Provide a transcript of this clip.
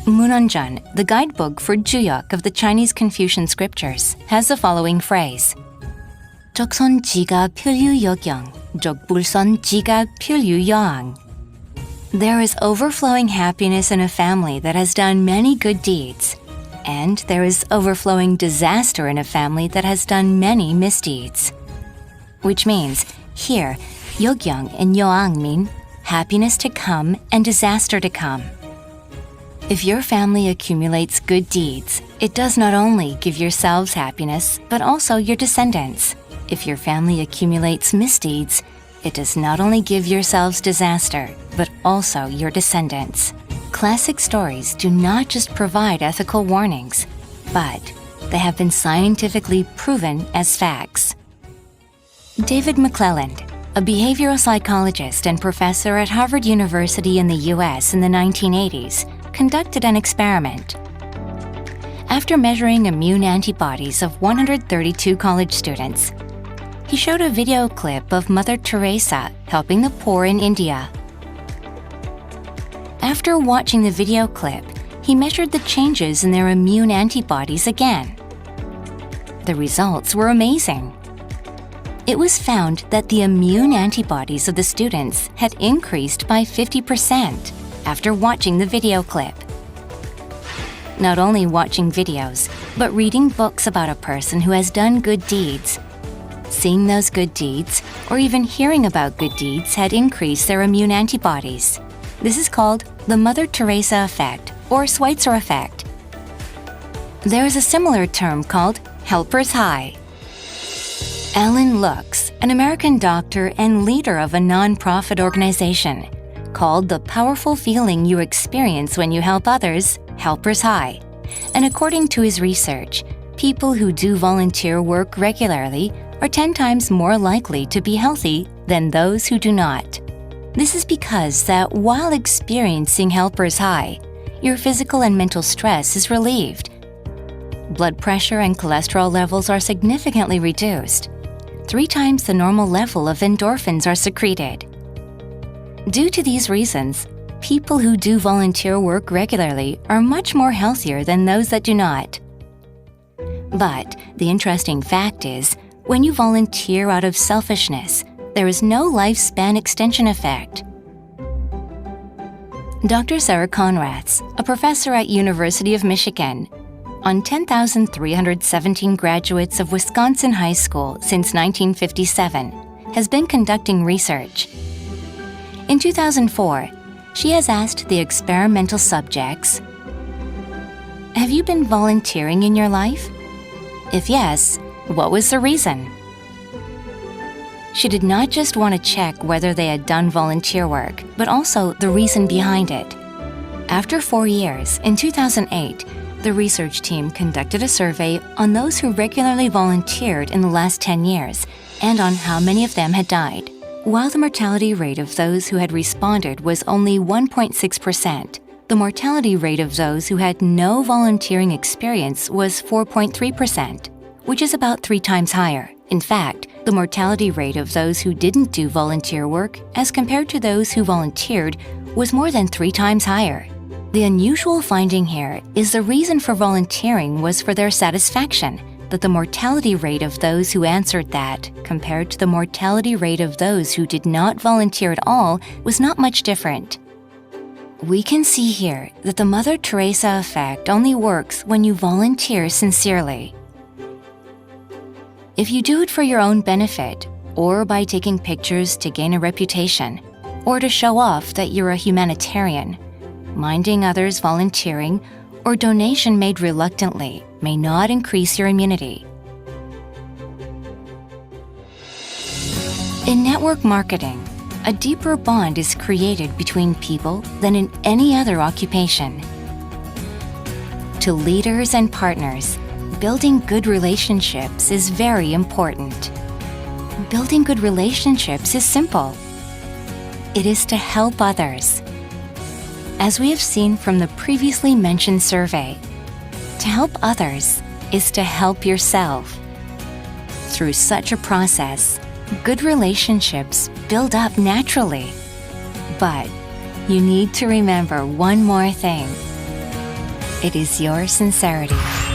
Munonjan, the guidebook for Juyok of the Chinese Confucian scriptures, has the following phrase. 적선 지가 필유역영, 적불선 지가 필유여왕. There is overflowing happiness in a family that has done many good deeds, and there is overflowing disaster in a family that has done many misdeeds. Which means, here, yogyang and yoang mean happiness to come and disaster to come. If your family accumulates good deeds, it does not only give yourselves happiness, but also your descendants. If your family accumulates misdeeds, it does not only give yourselves disaster, but also your descendants. Classic stories do not just provide ethical warnings, but they have been scientifically proven as facts. David McClelland, a behavioral psychologist and professor at Harvard University in the US in the 1980s, conducted an experiment. After measuring immune antibodies of 132 college students, he showed a video clip of Mother Teresa helping the poor in India. After watching the video clip, he measured the changes in their immune antibodies again. The results were amazing. It was found that the immune antibodies of the students had increased by 50% after watching the video clip. Not only watching videos, but reading books about a person who has done good deeds, seeing those good deeds, or even hearing about good deeds had increased their immune antibodies. This is called the Mother Teresa effect or Schweitzer effect. There is a similar term called helper's high. Alan Lux, an American doctor and leader of a non-profit organization, called the powerful feeling you experience when you help others helper's high. And according to his research, people who do volunteer work regularly are 10 times more likely to be healthy than those who do not. This is because that while experiencing helper's high, your physical and mental stress is relieved. Blood pressure and cholesterol levels are significantly reduced. 3 times the normal level of endorphins are secreted. Due to these reasons, people who do volunteer work regularly are much more healthier than those that do not. But the interesting fact is, when you volunteer out of selfishness, there is no lifespan extension effect. Dr. Sarah Conrads, a professor at University of Michigan, on 10,317 graduates of Wisconsin High School since 1957, has been conducting research. In 2004, she has asked the experimental subjects, "Have you been volunteering in your life? If yes, what was the reason?" She did not just want to check whether they had done volunteer work, but also the reason behind it. After 4 years, in 2008, the research team conducted a survey on those who regularly volunteered in the last 10 years and on how many of them had died. While the mortality rate of those who had responded was only 1.6%, the mortality rate of those who had no volunteering experience was 4.3%, which is about 3 times higher. In fact, the mortality rate of those who didn't do volunteer work as compared to those who volunteered was more than 3 times higher. The unusual finding here is the reason for volunteering was for their satisfaction, that the mortality rate of those who answered that, compared to the mortality rate of those who did not volunteer at all, was not much different. We can see here that the Mother Teresa effect only works when you volunteer sincerely. If you do it for your own benefit, or by taking pictures to gain a reputation, or to show off that you're a humanitarian, minding others volunteering, or donation made reluctantly may not increase your immunity. In network marketing, a deeper bond is created between people than in any other occupation. To leaders and partners, building good relationships is very important. Building good relationships is simple. It is to help others. As we have seen from the previously mentioned survey, to help others is to help yourself. Through such a process, good relationships build up naturally. But you need to remember one more thing. It is your sincerity.